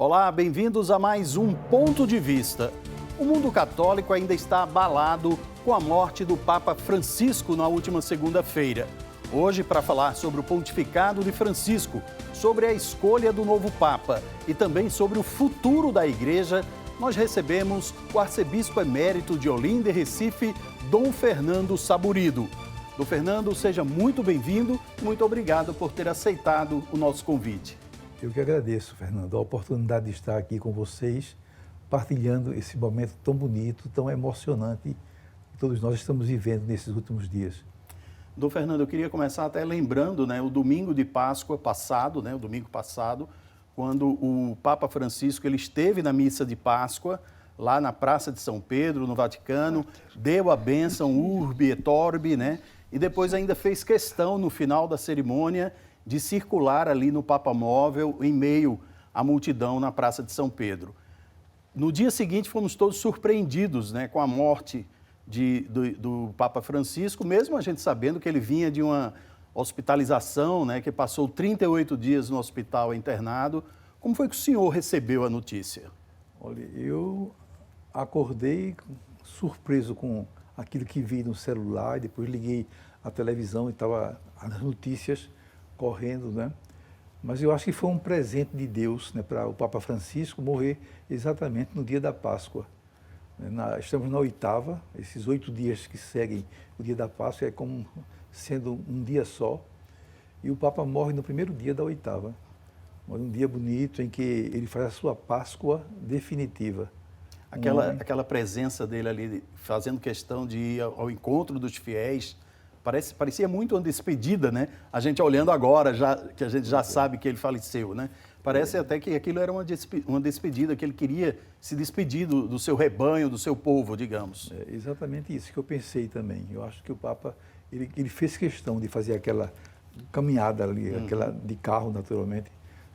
Olá, bem-vindos a mais um Ponto de Vista. O mundo católico ainda está abalado com a morte do Papa Francisco na última segunda-feira. Hoje, para falar sobre o pontificado de Francisco, sobre a escolha do novo Papa e também sobre o futuro da Igreja, nós recebemos o arcebispo emérito de Olinda e Recife, Dom Fernando Saburido. Dom Fernando, seja muito bem-vindo e muito obrigado por ter aceitado o nosso convite. Eu que agradeço, Fernando, a oportunidade de estar aqui com vocês, partilhando esse momento tão bonito, tão emocionante que todos nós estamos vivendo nesses últimos dias. Dom Fernando, eu queria começar até lembrando, o domingo de Páscoa passado, o domingo passado, quando o Papa Francisco ele esteve na missa de Páscoa, lá na Praça de São Pedro, no Vaticano, deu a bênção Urbi et Orbi, e depois ainda fez questão, no final da cerimônia, de circular ali no Papa Móvel, em meio à multidão na Praça de São Pedro. No dia seguinte, fomos todos surpreendidos com a morte do Papa Francisco, mesmo a gente sabendo que ele vinha de uma hospitalização, que passou 38 dias no hospital internado. Como foi que o senhor recebeu a notícia? Olha, eu acordei surpreso com aquilo que vi no celular, e depois liguei a televisão e estava as notícias correndo, Mas eu acho que foi um presente de Deus, para o Papa Francisco morrer exatamente no dia da Páscoa. Estamos na oitava, esses 8 dias que seguem o dia da Páscoa é como sendo um dia só, e o Papa morre no primeiro dia da oitava. Um dia bonito em que ele faz a sua Páscoa definitiva. Aquela presença dele ali, fazendo questão de ir ao encontro dos fiéis, parecia muito uma despedida, A gente olhando agora, que a gente já sabe que ele faleceu, Parece até que aquilo era uma despedida, que ele queria se despedir do seu rebanho, do seu povo, digamos. É exatamente isso que eu pensei também. Eu acho que o Papa, ele fez questão de fazer aquela caminhada ali, aquela de carro, naturalmente,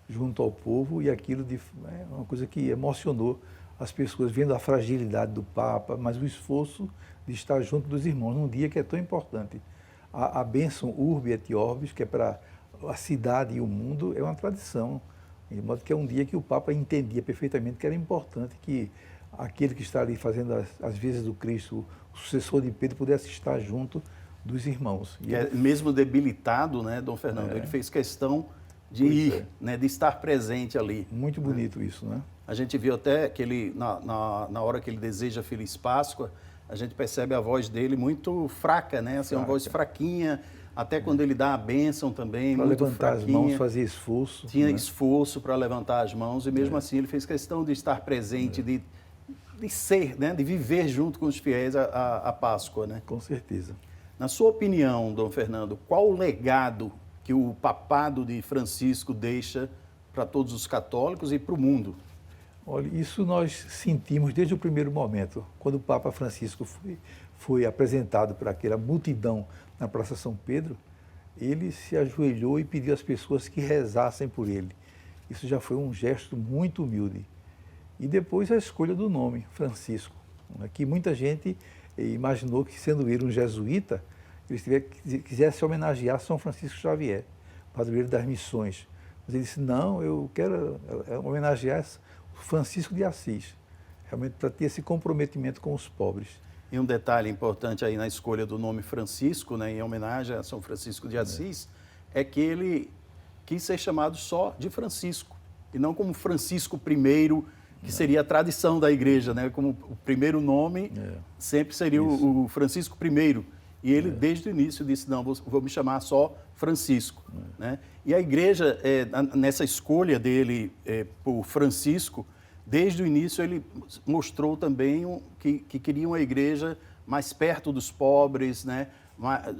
junto ao povo, e aquilo é uma coisa que emocionou as pessoas, vendo a fragilidade do Papa, mas o esforço de estar junto dos irmãos num dia que é tão importante. A bênção Urbi et Orbis, que é para a cidade e o mundo, é uma tradição, de modo que é um dia que o Papa entendia perfeitamente que era importante que aquele que está ali fazendo as vezes do Cristo, o sucessor de Pedro, pudesse estar junto dos irmãos. Mesmo debilitado, Dom Fernando, ele fez questão de ir, de estar presente ali. Muito bonito isso, A gente viu até que ele, na hora que ele deseja Feliz Páscoa, a gente percebe a voz dele muito fraca, uma voz fraquinha, até quando ele dá a bênção também, para muito levantar fraquinha. as mãos, fazer esforço. Tinha esforço para levantar as mãos, e mesmo assim ele fez questão de estar presente, de ser, de viver junto com os fiéis a Páscoa, Com certeza. Na sua opinião, Dom Fernando, qual o legado que o papado de Francisco deixa para todos os católicos e para o mundo? Olha, isso nós sentimos desde o primeiro momento, quando o Papa Francisco foi apresentado para aquela multidão na Praça São Pedro, ele se ajoelhou e pediu às pessoas que rezassem por ele. Isso já foi um gesto muito humilde. E depois a escolha do nome, Francisco, que muita gente imaginou que, sendo ele um jesuíta, ele quisesse homenagear São Francisco Xavier, padroeiro das missões. Mas ele disse, não, eu quero homenagear Francisco de Assis, realmente para ter esse comprometimento com os pobres. E um detalhe importante aí na escolha do nome Francisco, em homenagem a São Francisco de Assis, é que ele quis ser chamado só de Francisco, e não como Francisco I, que seria a tradição da igreja, Como o primeiro nome sempre seria o Francisco I. E ele, desde o início, disse, não, vou me chamar só Francisco. E a igreja, nessa escolha dele por Francisco, desde o início ele mostrou também que queria uma igreja mais perto dos pobres,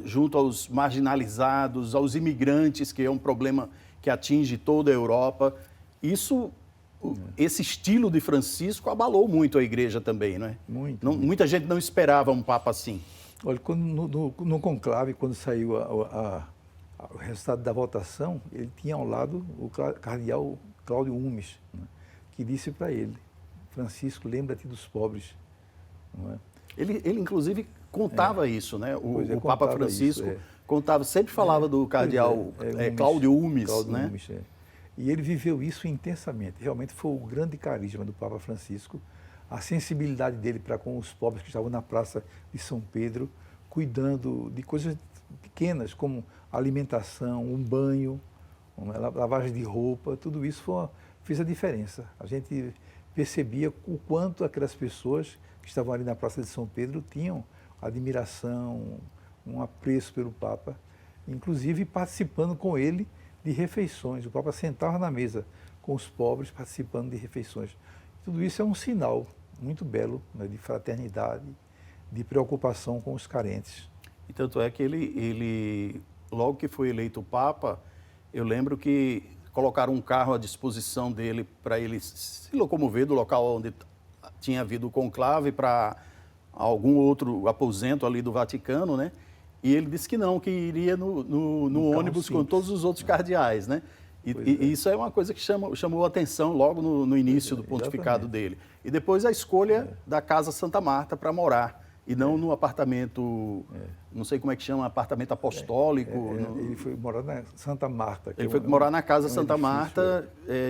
junto aos marginalizados, aos imigrantes, que é um problema que atinge toda a Europa. Esse estilo de Francisco abalou muito a igreja também, Muito. Muita gente não esperava um papa assim. Olha, no conclave, quando saiu o resultado da votação, ele tinha ao lado o cardeal Cláudio Umes, que disse para ele, Francisco, lembra-te dos pobres. Ele inclusive, contava isso, O Papa Francisco contava, sempre falava do cardeal Cláudio Umes. E ele viveu isso intensamente. Realmente foi o grande carisma do Papa Francisco, a sensibilidade dele para com os pobres que estavam na Praça de São Pedro, cuidando de coisas pequenas, como alimentação, um banho, uma lavagem de roupa, tudo isso fez a diferença. A gente percebia o quanto aquelas pessoas que estavam ali na Praça de São Pedro tinham admiração, um apreço pelo Papa, inclusive participando com ele de refeições. O Papa sentava na mesa com os pobres, participando de refeições. Tudo isso é um sinal muito belo, né, de fraternidade, de preocupação com os carentes. E tanto é que ele, logo que foi eleito Papa, eu lembro que colocaram um carro à disposição dele para ele se locomover do local onde tinha havido o conclave para algum outro aposento ali do Vaticano, né? E ele disse que não, que iria no ônibus com todos os outros cardeais, né? E isso é uma coisa que chamou a atenção logo no início do pontificado dele. E depois a escolha da Casa Santa Marta para morar, e não no apartamento, não sei como é que chama, apartamento apostólico. Ele foi morar na Santa Marta. Ele foi morar na Casa Santa Marta,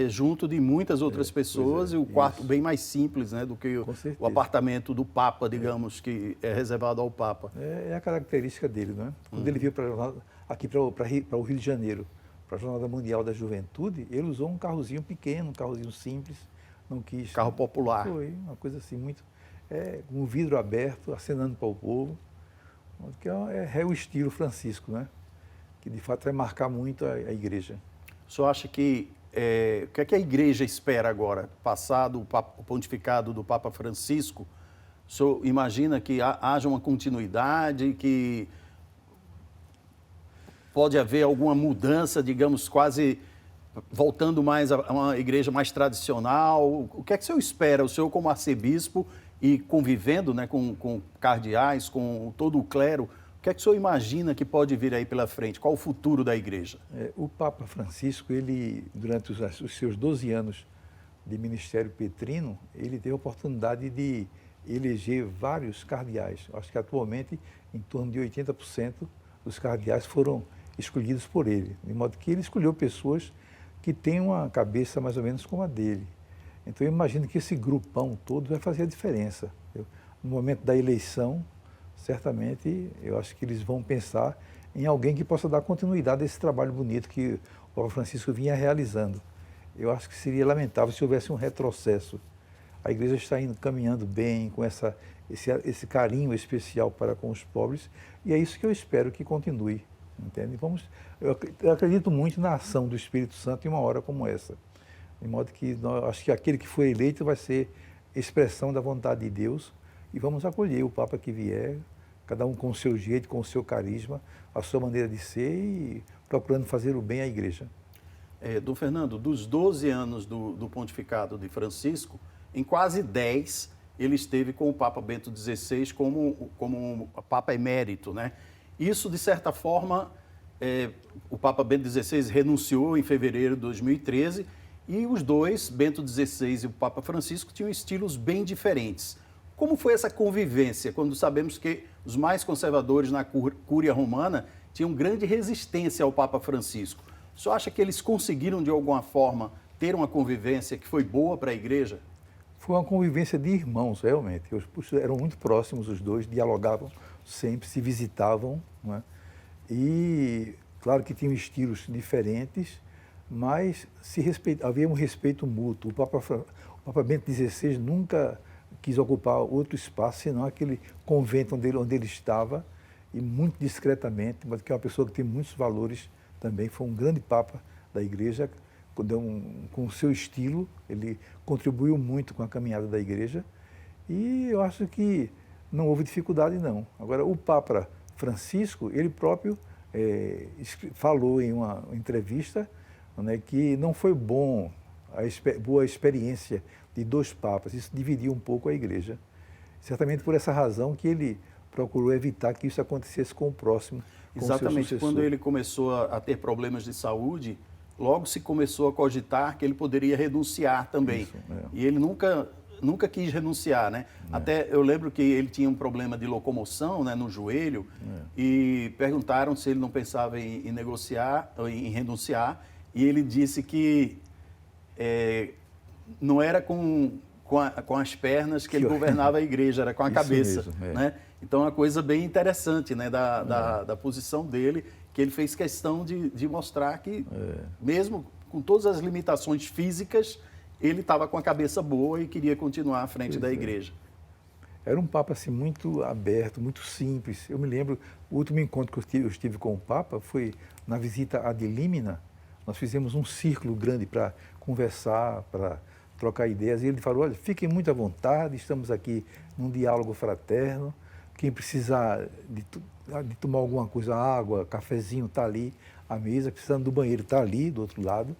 junto de muitas outras pessoas, e o quarto isso. bem mais simples, né, do que o apartamento do Papa, digamos, que é reservado ao Papa. É a característica dele, não é? Quando ele veio aqui para o Rio de Janeiro, para a Jornada Mundial da Juventude, ele usou um carrozinho pequeno, um carrozinho simples, não quis... Carro popular. Foi uma coisa assim, muito... com um vidro aberto, acenando para o povo, que é o estilo Francisco, né? Que de fato vai marcar muito a igreja. O senhor acha que o que é que a igreja espera agora, passado o pontificado do Papa Francisco? O senhor imagina que haja uma continuidade, que pode haver alguma mudança, digamos, quase voltando mais a uma igreja mais tradicional? O que é que o senhor espera, o senhor como arcebispo e convivendo, né, com cardeais, com todo o clero, o que é que o senhor imagina que pode vir aí pela frente? Qual o futuro da igreja? O Papa Francisco, ele, durante os seus 12 anos de ministério petrino, ele teve a oportunidade de eleger vários cardeais. Acho que atualmente em torno de 80% dos cardeais foram escolhidos por ele, de modo que ele escolheu pessoas que têm uma cabeça mais ou menos como a dele. Então eu imagino que esse grupão todo vai fazer a diferença. No momento da eleição, certamente, eu acho que eles vão pensar em alguém que possa dar continuidade a esse trabalho bonito que o Papa Francisco vinha realizando. Eu acho que seria lamentável se houvesse um retrocesso. A igreja está caminhando bem, com esse carinho especial para com os pobres, e é isso que eu espero que continue. Entende? Eu acredito muito na ação do Espírito Santo em uma hora como essa. De modo que acho que aquele que foi eleito vai ser expressão da vontade de Deus, e vamos acolher o Papa que vier, cada um com o seu jeito, com o seu carisma, a sua maneira de ser e procurando fazer o bem à igreja. Dom Fernando, dos 12 anos do pontificado de Francisco, em quase 10 ele esteve com o Papa Bento XVI como Papa emérito, né? Isso, de certa forma, o Papa Bento XVI renunciou em fevereiro de 2013 e os dois, Bento XVI e o Papa Francisco, tinham estilos bem diferentes. Como foi essa convivência, quando sabemos que os mais conservadores na Cúria Romana tinham grande resistência ao Papa Francisco? O senhor acha que eles conseguiram, de alguma forma, ter uma convivência que foi boa para a igreja? Foi uma convivência de irmãos, realmente. Eram muito próximos os dois, dialogavam sempre, se visitavam, não é? E, claro que tinham estilos diferentes, mas havia um respeito mútuo. O Papa Bento XVI nunca quis ocupar outro espaço, senão aquele convento onde ele estava, e muito discretamente, mas que é uma pessoa que tem muitos valores também, foi um grande Papa da Igreja, com o seu estilo, ele contribuiu muito com a caminhada da Igreja, e eu acho que não houve dificuldade, não. Agora, o Papa Francisco, ele próprio falou em uma entrevista, né, que não foi boa experiência de dois papas, isso dividiu um pouco a igreja. Certamente por essa razão que ele procurou evitar que isso acontecesse com o próximo, com Exatamente, o seu sucessor. quando ele começou a ter problemas de saúde, logo se começou a cogitar que ele poderia renunciar também. Isso, E ele nunca quis renunciar, né? Até eu lembro que ele tinha um problema de locomoção, né, no joelho, e perguntaram se ele não pensava em negociar, ou em renunciar, e ele disse que não era com as pernas que ele governava a igreja, era com a cabeça. Mesmo, né? Então, é uma coisa bem interessante, né, da posição dele, que ele fez questão de mostrar que, mesmo com todas as limitações físicas, ele estava com a cabeça boa e queria continuar à frente da igreja. Era um Papa assim, muito aberto, muito simples. Eu me lembro, o último encontro que eu estive com o Papa foi na visita a de Límina. Nós fizemos um círculo grande para conversar, para trocar ideias. E ele falou, olha, fiquem muito à vontade, estamos aqui num diálogo fraterno. Quem precisar de tomar alguma coisa, água, cafezinho, está ali à mesa. Precisando do banheiro, está ali, do outro lado.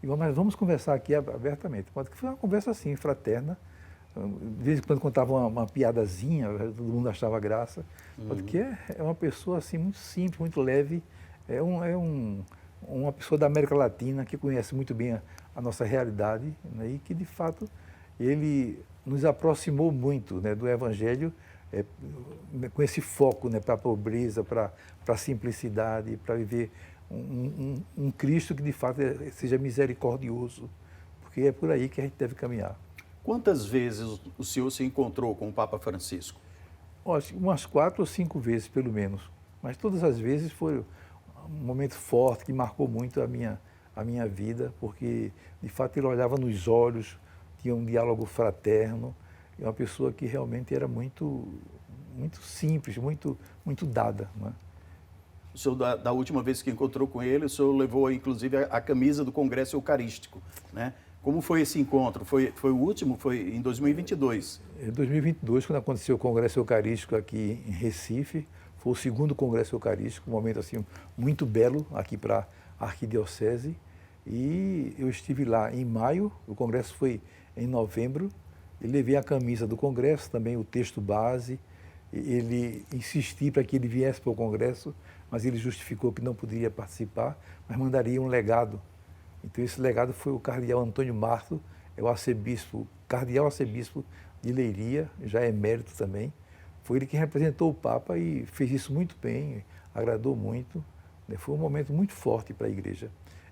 E vamos conversar aqui abertamente. Foi uma conversa assim, fraterna. De vez em quando contava uma piadazinha, todo mundo achava graça. Porque é uma pessoa assim, muito simples, muito leve. Uma pessoa da América Latina que conhece muito bem a nossa realidade, né, e que, de fato, ele nos aproximou muito, né, do Evangelho, com esse foco, né, para a pobreza, para a simplicidade, para viver um Cristo que, de fato, seja misericordioso, porque é por aí que a gente deve caminhar. Quantas vezes o senhor se encontrou com o Papa Francisco? Umas 4 ou 5 vezes, pelo menos. Mas todas as vezes foi um momento forte que marcou muito a minha vida, porque, de fato, ele olhava nos olhos, tinha um diálogo fraterno, e uma pessoa que realmente era muito simples, muito dada. Né? O senhor, da última vez que encontrou com ele, o senhor levou, inclusive, a camisa do Congresso Eucarístico, né? Como foi esse encontro? Foi o último? Foi em 2022? Em 2022, quando aconteceu o Congresso Eucarístico aqui em Recife, foi o segundo Congresso Eucarístico, um momento assim muito belo aqui para a Arquidiocese. E eu estive lá em maio, o Congresso foi em novembro, e levei a camisa do Congresso, também o texto base. Ele insistiu para que ele viesse para o Congresso, mas ele justificou que não poderia participar, mas mandaria um legado. Então, esse legado foi o cardeal Antônio Marto, é o cardeal arcebispo de Leiria, já é emérito também. Foi ele que representou o Papa e fez isso muito bem, agradou muito. Foi um momento muito forte para a igreja.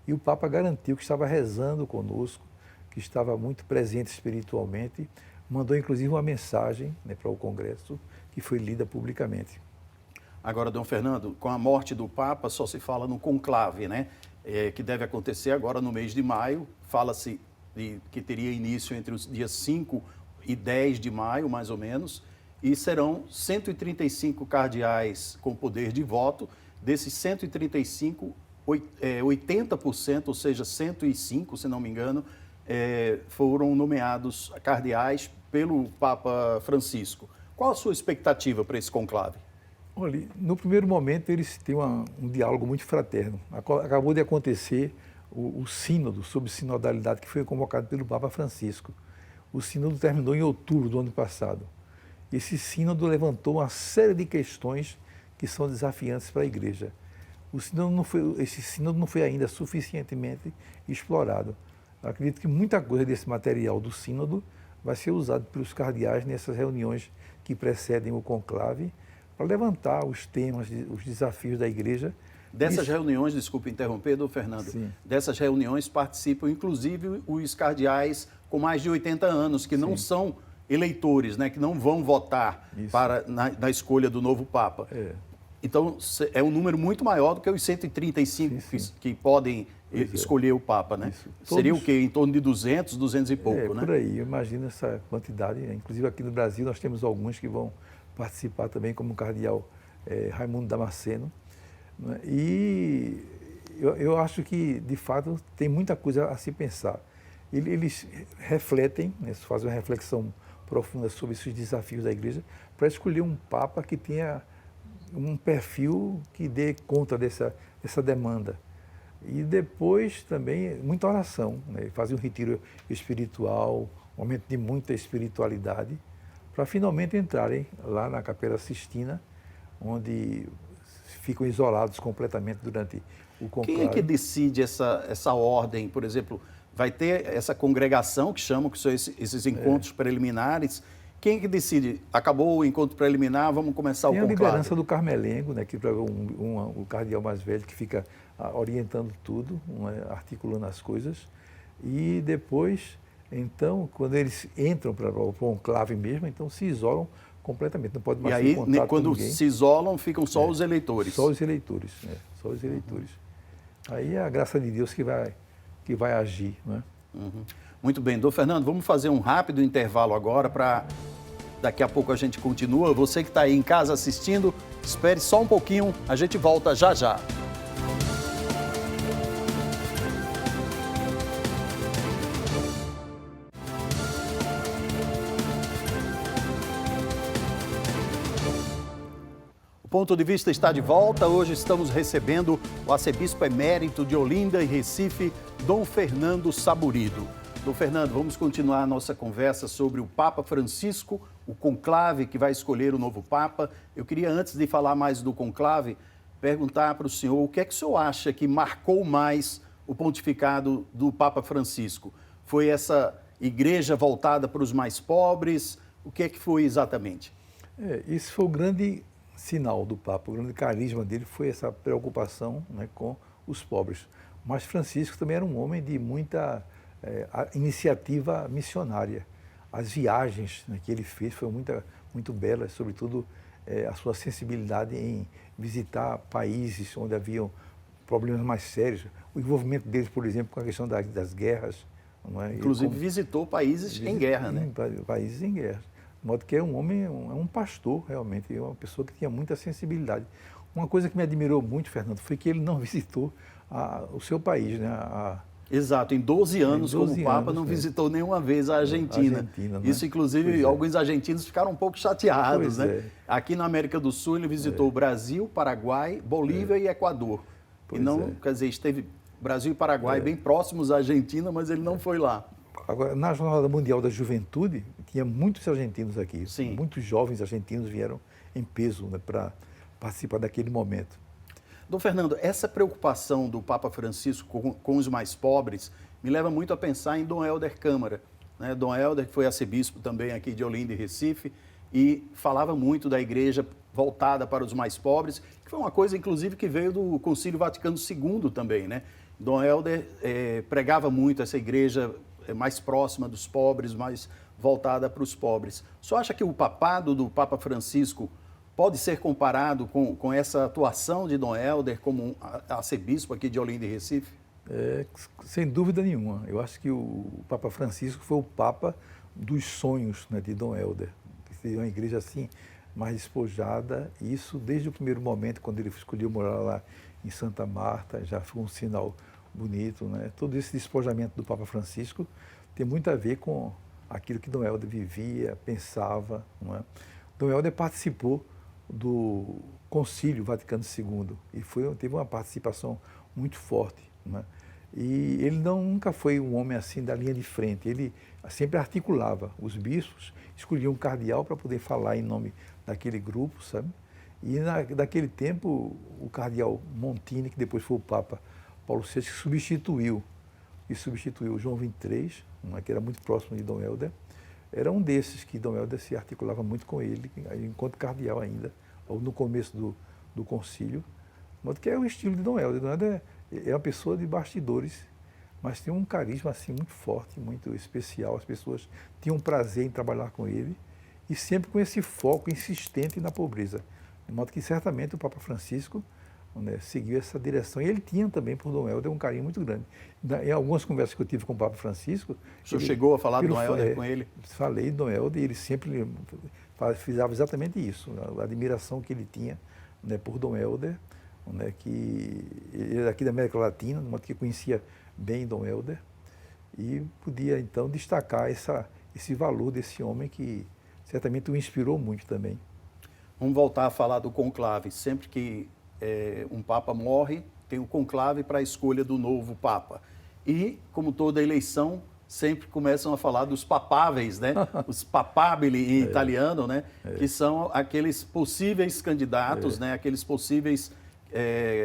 E o Papa garantiu que estava rezando conosco, que estava muito presente espiritualmente, mandou inclusive uma mensagem, né, para o Congresso, que foi lida publicamente. Agora, Dom Fernando, com a morte do Papa, só se fala no conclave, né? Que deve acontecer agora no mês de maio. Fala-se que teria início entre os dias 5 e 10 de maio, mais ou menos, e serão 135 cardeais com poder de voto. Desses 135, 80%, ou seja, 105, se não me engano, foram nomeados cardeais pelo Papa Francisco. Qual a sua expectativa para esse conclave? Olha, no primeiro momento eles têm um diálogo muito fraterno. Acabou de acontecer o sínodo sobre sinodalidade que foi convocado pelo Papa Francisco. O sínodo terminou em outubro do ano passado. Esse sínodo levantou uma série de questões que são desafiantes para a igreja. Esse sínodo não foi ainda suficientemente explorado. Eu acredito que muita coisa desse material do sínodo vai ser usado pelos cardeais nessas reuniões que precedem o conclave, para levantar os temas, os desafios da igreja. Dessas reuniões, desculpe interromper, Dom Fernando, Sim. Dessas reuniões participam inclusive os cardeais com mais de 80 anos, que não são eleitores, né, que não vão votar na escolha do novo Papa. Então, é um número muito maior do que os 135 que podem escolher o Papa, né? Seria o quê? Em torno de 200, 200 e pouco, né? Por aí, eu imagino essa quantidade. Inclusive aqui no Brasil nós temos alguns que vão participar também, como o cardeal Raimundo Damasceno. Né? E eu acho que, de fato, tem muita coisa a se pensar. Eles refletem, né, fazem uma reflexão profunda sobre esses desafios da igreja, para escolher um Papa que tenha um perfil que dê conta dessa demanda. E depois também muita oração, né? Fazer um retiro espiritual, um momento de muita espiritualidade, para finalmente entrarem lá na Capela Sistina, onde ficam isolados completamente durante o conclave. Quem é que decide essa ordem? Por exemplo, vai ter essa congregação que chamam, que são esses encontros preliminares, Quem é que decide? Acabou o encontro preliminar, vamos começar Tem o a conclave. liderança do Carmelengo, né, que é o cardeal mais velho que fica orientando tudo, articulando as coisas. E depois, então, quando eles entram para o conclave mesmo, então se isolam completamente, não pode E mais ter aí, contato com quando ninguém. se isolam, ficam só os eleitores. Só os eleitores, só os eleitores. Aí é a graça de Deus que vai agir, né? Muito bem, Dom Fernando, vamos fazer um rápido intervalo agora para daqui a pouco a gente continua. Você que está aí em casa assistindo, espere só um pouquinho, a gente volta já já. O Ponto de Vista está de volta. Hoje estamos recebendo o arcebispo emérito de Olinda e Recife, Dom Fernando Saburido. Dom Fernando, vamos continuar a nossa conversa sobre o Papa Francisco, o conclave que vai escolher o novo Papa. Eu queria, antes de falar mais do conclave, perguntar para o senhor o que é que o senhor acha que marcou mais o pontificado do Papa Francisco? Foi essa igreja voltada para os mais pobres? O que é que foi exatamente? Isso foi o grande sinal do Papa, o grande carisma dele foi essa preocupação, né, com os pobres. Mas Francisco também era um homem de muita iniciativa missionária. As viagens, né, que ele fez foram muito belas, sobretudo a sua sensibilidade em visitar países onde haviam problemas mais sérios. O envolvimento deles, por exemplo, com a questão das guerras. Não é? Inclusive visitou países em guerra, né? Países em guerra. De modo que é um homem, é um pastor, realmente, é uma pessoa que tinha muita sensibilidade. Uma coisa que me admirou muito, Fernando, foi que ele não visitou o seu país, né? Exato, em 12 anos como Papa não visitou nenhuma vez a Argentina. Né? Isso, inclusive, alguns argentinos ficaram um pouco chateados, né? Aqui na América do Sul ele visitou o Brasil, Paraguai, Bolívia e Equador. Quer dizer, esteve Brasil e Paraguai bem próximos à Argentina, mas ele não foi lá. Agora, na Jornada Mundial da Juventude, tinha muitos argentinos aqui. Sim. Muitos jovens argentinos vieram em peso, né, para participar daquele momento. Dom Fernando, essa preocupação do Papa Francisco com os mais pobres me leva muito a pensar em Dom Helder Câmara. Né? Dom Helder, que foi arcebispo também aqui de Olinda e Recife, e falava muito da igreja voltada para os mais pobres, que foi uma coisa, inclusive, que veio do Concílio Vaticano II também. Né? Dom Helder pregava muito essa igreja mais próxima dos pobres, mais voltada para os pobres. Só acha que o papado do Papa Francisco pode ser comparado com essa atuação de Dom Helder como arcebispo aqui de Olinda e Recife? Sem dúvida nenhuma. Eu acho que o Papa Francisco foi o Papa dos sonhos, né, de Dom Helder. Que seria uma igreja assim, mais despojada. E isso desde o primeiro momento, quando ele escolheu morar lá em Santa Marta, já foi um sinal bonito, né? Todo esse despojamento do Papa Francisco tem muito a ver com aquilo que Dom Helder vivia, pensava. Não é? Dom Helder participou do Concílio Vaticano II e teve uma participação muito forte. Né? E ele nunca foi um homem assim da linha de frente, ele sempre articulava. Os bispos escolhiam um cardeal para poder falar em nome daquele grupo, sabe? E naquele tempo, o cardeal Montini, que depois foi o Papa Paulo VI, substituiu João XXIII, que era muito próximo de Dom Helder, era um desses que Dom Helder se articulava muito com ele, enquanto cardeal ainda, ou no começo do concílio, que é o estilo de Dom Helder. Dom Helder é uma pessoa de bastidores, mas tem um carisma assim muito forte, muito especial. As pessoas tinham prazer em trabalhar com ele e sempre com esse foco insistente na pobreza. De modo que certamente o Papa Francisco, né, seguiu essa direção. E ele tinha também por Dom Helder um carinho muito grande. Em algumas conversas que eu tive com o Papa Francisco... O senhor chegou a falar de Dom Helder com ele? Falei de Dom Helder e ele sempre fizava exatamente isso, a admiração que ele tinha, né, por Dom Helder, né, que ele era aqui da América Latina, de modo que conhecia bem Dom Helder, e podia então destacar esse valor desse homem que certamente o inspirou muito também. Vamos voltar a falar do conclave. Sempre que um Papa morre, tem o conclave para a escolha do novo Papa. E, como toda eleição, sempre começam a falar dos papáveis, né? Os papabili em italiano, né? Que são aqueles possíveis candidatos, né? Aqueles possíveis,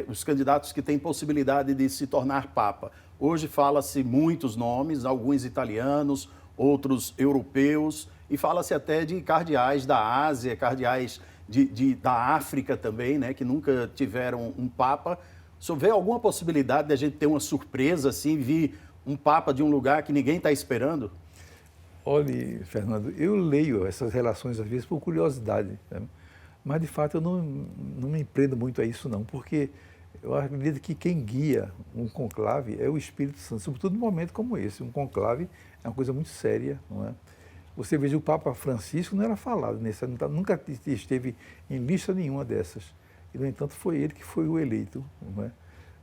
os candidatos que têm possibilidade de se tornar Papa. Hoje fala-se muitos nomes, alguns italianos, outros europeus. e fala-se até de cardeais da Ásia, cardeais da África também, né, que nunca tiveram um papa. O senhor vê alguma possibilidade de a gente ter uma surpresa, assim, vir um papa de um lugar que ninguém está esperando? Olhe, Fernando, eu leio essas relações às vezes por curiosidade, né? Mas de fato eu não me prendo muito a isso não, porque eu acredito que quem guia um conclave é o Espírito Santo, sobretudo num momento como esse. Um conclave é uma coisa muito séria, não é? Você veja, o Papa Francisco não era falado, nunca esteve em lista nenhuma dessas. E, no entanto, foi ele que foi o eleito, não é?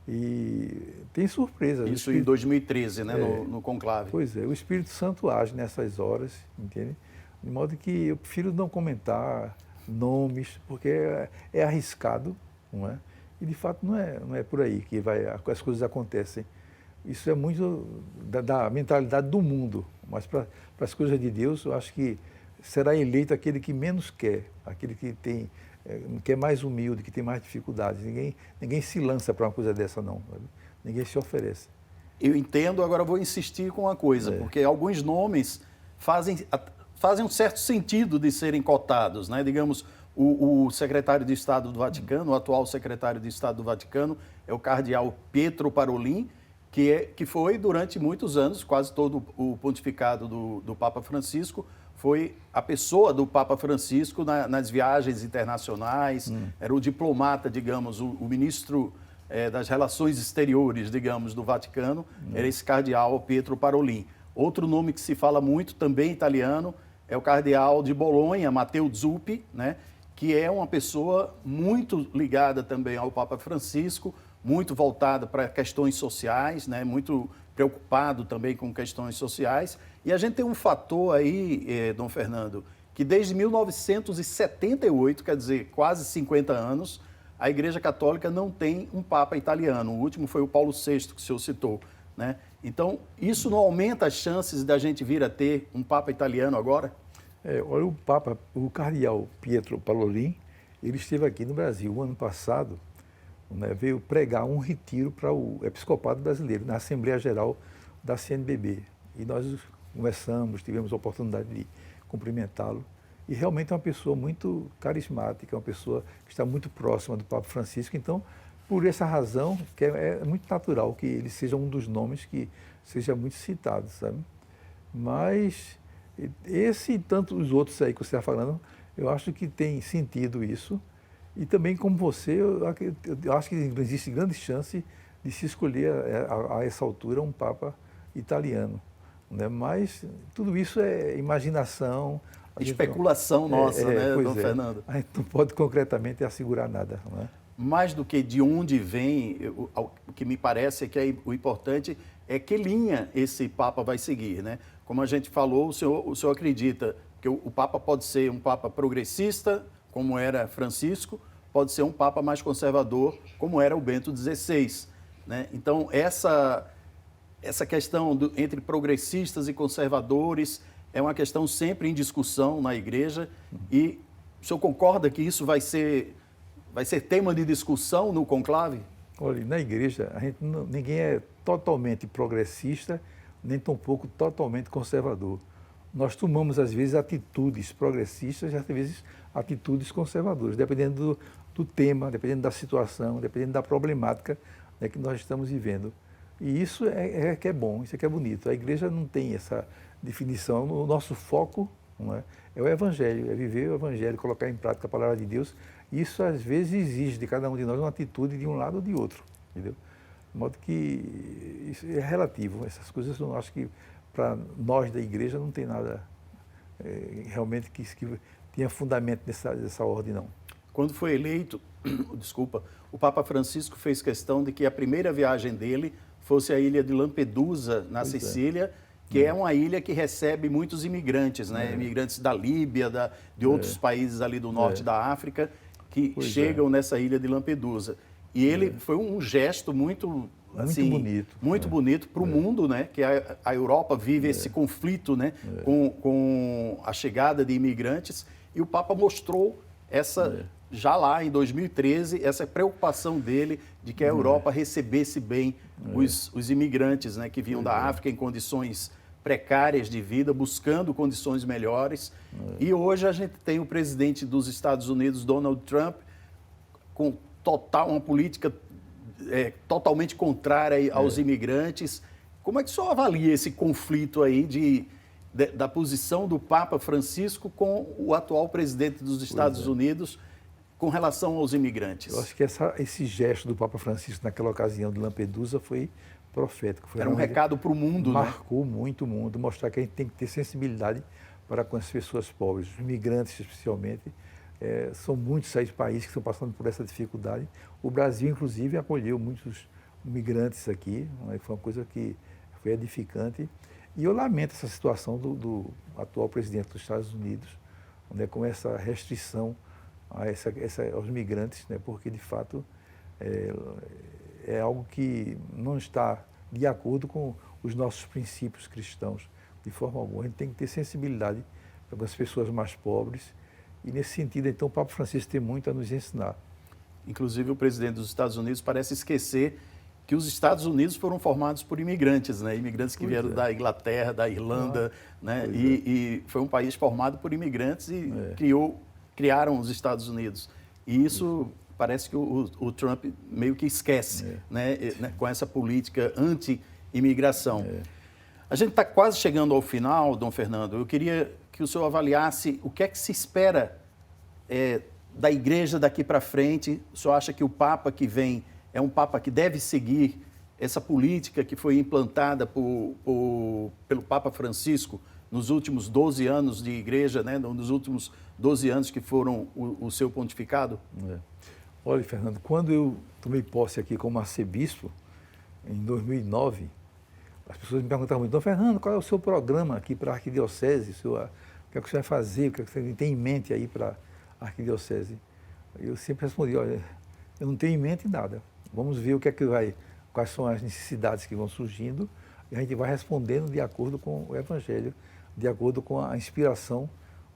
E tem surpresa. Isso em 2013, né, no conclave. Pois é, o Espírito Santo age nessas horas, entende? De modo que eu prefiro não comentar nomes, porque é arriscado, não é? E, de fato, não é por aí que as coisas acontecem. Isso é muito da mentalidade do mundo, mas para as coisas de Deus, eu acho que será eleito aquele que menos quer, aquele que é mais humilde, que tem mais dificuldades. Ninguém se lança para uma coisa dessa, não. Ninguém se oferece. Eu entendo, agora vou insistir com uma coisa, porque alguns nomes fazem um certo sentido de serem cotados, né? Digamos, o secretário de Estado do Vaticano, o atual secretário de Estado do Vaticano, é o cardeal Pietro Parolin, que foi durante muitos anos, quase todo o pontificado do Papa Francisco, foi a pessoa do Papa Francisco nas viagens internacionais, era o diplomata, digamos, o ministro das Relações Exteriores, digamos, do Vaticano, era esse cardeal Pietro Parolin. Outro nome que se fala muito, também italiano, é o cardeal de Bolonha, Matteo Zuppi, né, que é uma pessoa muito ligada também ao Papa Francisco, muito voltada para questões sociais, né, muito preocupado também com questões sociais. E a gente tem um fator aí, Dom Fernando, que desde 1978, quer dizer, quase 50 anos, a Igreja Católica não tem um Papa italiano. O último foi o Paulo VI, que o senhor citou, né? Então, isso não aumenta as chances da gente vir a ter um Papa italiano agora? Olha, o cardeal Pietro Parolin, ele esteve aqui no Brasil o ano passado, né, veio pregar um retiro para o episcopado brasileiro, na Assembleia Geral da CNBB. E nós conversamos, tivemos a oportunidade de cumprimentá-lo. E realmente é uma pessoa muito carismática, uma pessoa que está muito próxima do Papa Francisco. Então, por essa razão, que é muito natural que ele seja um dos nomes que seja muito citado, sabe? Mas esse e tantos outros aí que você está falando, eu acho que tem sentido isso. E também, como você, eu acho que existe grande chance de se escolher a essa altura um Papa italiano, né? Mas tudo isso é imaginação. Especulação nossa, né, Dom Fernando? A gente não pode concretamente assegurar nada, não é? Mais do que de onde vem, o que me parece é que o importante é que linha esse Papa vai seguir, né? Como a gente falou, o senhor acredita que o Papa pode ser um Papa progressista, como era Francisco, pode ser um Papa mais conservador, como era o Bento XVI, né? Então, essa questão entre progressistas e conservadores é uma questão sempre em discussão na Igreja. E o senhor concorda que isso vai ser tema de discussão no conclave? Olha, na Igreja, ninguém é totalmente progressista, nem tampouco totalmente conservador. Nós tomamos, às vezes, atitudes progressistas e, às vezes, atitudes conservadoras, dependendo do tema, dependendo da situação, dependendo da problemática, né, que nós estamos vivendo. E isso é que é bom, isso é que é bonito. A Igreja não tem essa definição. O nosso foco, não é o Evangelho, é viver o Evangelho, colocar em prática a palavra de Deus. Isso, às vezes, exige de cada um de nós uma atitude de um lado ou de outro, entendeu? De modo que isso é relativo. Essas coisas, eu acho que, para nós da Igreja, não tem nada realmente que tenha fundamento nessa ordem, não. Quando foi eleito, o Papa Francisco fez questão de que a primeira viagem dele fosse a ilha de Lampedusa, na Sicília, que é uma ilha que recebe muitos imigrantes, né? Imigrantes da Líbia, de outros países ali do norte da África, que chegam nessa ilha de Lampedusa. E ele foi um gesto muito bonito para o mundo, né? Que a Europa vive esse conflito, né? Com a chegada de imigrantes, e o Papa mostrou já lá em 2013, essa preocupação dele de que a Europa recebesse bem os imigrantes, né? Que vinham da África em condições precárias de vida, buscando condições melhores. E hoje a gente tem o presidente dos Estados Unidos, Donald Trump, com uma política totalmente contrária aos imigrantes. Como é que o senhor avalia esse conflito aí da posição do Papa Francisco com o atual presidente dos Estados Unidos com relação aos imigrantes? Eu acho que esse gesto do Papa Francisco naquela ocasião de Lampedusa foi profético. Era um recado para o mundo, marcou muito o mundo, mostrar que a gente tem que ter sensibilidade para com as pessoas pobres, os migrantes especialmente. São muitos países que estão passando por essa dificuldade. O Brasil, inclusive, acolheu muitos migrantes aqui, foi uma coisa que foi edificante. E eu lamento essa situação do atual presidente dos Estados Unidos, com essa restrição aos migrantes, porque, de fato, é algo que não está de acordo com os nossos princípios cristãos, de forma alguma. A gente tem que ter sensibilidade para as pessoas mais pobres. E, nesse sentido, então, o Papa Francisco tem muito a nos ensinar. Inclusive, o presidente dos Estados Unidos parece esquecer que os Estados Unidos foram formados por imigrantes, né? Imigrantes que vieram da Inglaterra, da Irlanda, né? E foi um país formado por imigrantes e criaram os Estados Unidos. E isso parece que o Trump meio que esquece, né? Com essa política anti-imigração. A gente está quase chegando ao final, Dom Fernando. Eu queria que o senhor avaliasse o que é que se espera da igreja daqui para frente. O senhor acha que o Papa que vem é um Papa que deve seguir essa política que foi implantada pelo Papa Francisco nos últimos 12 anos de igreja, né? Nos últimos 12 anos que foram o seu pontificado? Olha, Fernando, quando eu tomei posse aqui como arcebispo, em 2009, as pessoas me perguntavam muito: Dom Fernando, qual é o seu programa aqui para a arquidiocese? O que é que você vai fazer? O que é que você tem em mente aí para a arquidiocese? Eu sempre respondi: olha, eu não tenho em mente nada. Vamos ver quais são as necessidades que vão surgindo, e a gente vai respondendo de acordo com o Evangelho, de acordo com a inspiração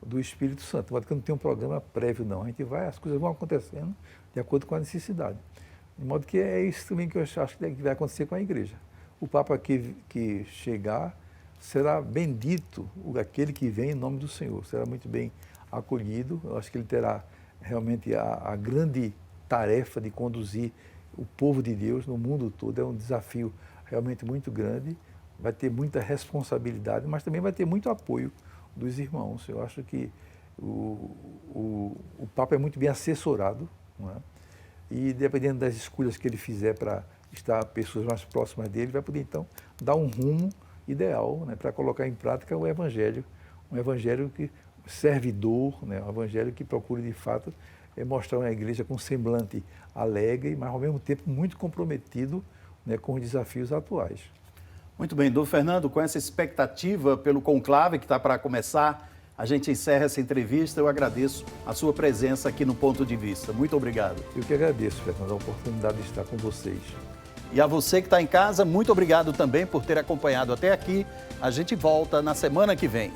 do Espírito Santo. Mas que não tem um programa prévio, não. As coisas vão acontecendo de acordo com a necessidade. De modo que é isso também que eu acho que vai acontecer com a igreja. O Papa que chegar será bendito, aquele que vem em nome do Senhor, será muito bem acolhido. Eu acho que ele terá realmente a grande tarefa de conduzir o povo de Deus no mundo todo. É um desafio realmente muito grande, vai ter muita responsabilidade, mas também vai ter muito apoio dos irmãos. Eu acho que o Papa é muito bem assessorado, não é? E dependendo das escolhas que ele fizer para estar pessoas mais próximas dele, vai poder então dar um rumo ideal, né, para colocar em prática o Evangelho, um Evangelho que servidor, né, um Evangelho que procure de fato mostrar uma igreja com semblante alegre, mas ao mesmo tempo muito comprometido, né, com os desafios atuais. Muito bem, Dom Fernando, com essa expectativa pelo conclave que está para começar, a gente encerra essa entrevista. Eu agradeço a sua presença aqui no Ponto de Vista. Muito obrigado. Eu que agradeço, Fernando, a oportunidade de estar com vocês. E a você que está em casa, muito obrigado também por ter acompanhado até aqui. A gente volta na semana que vem.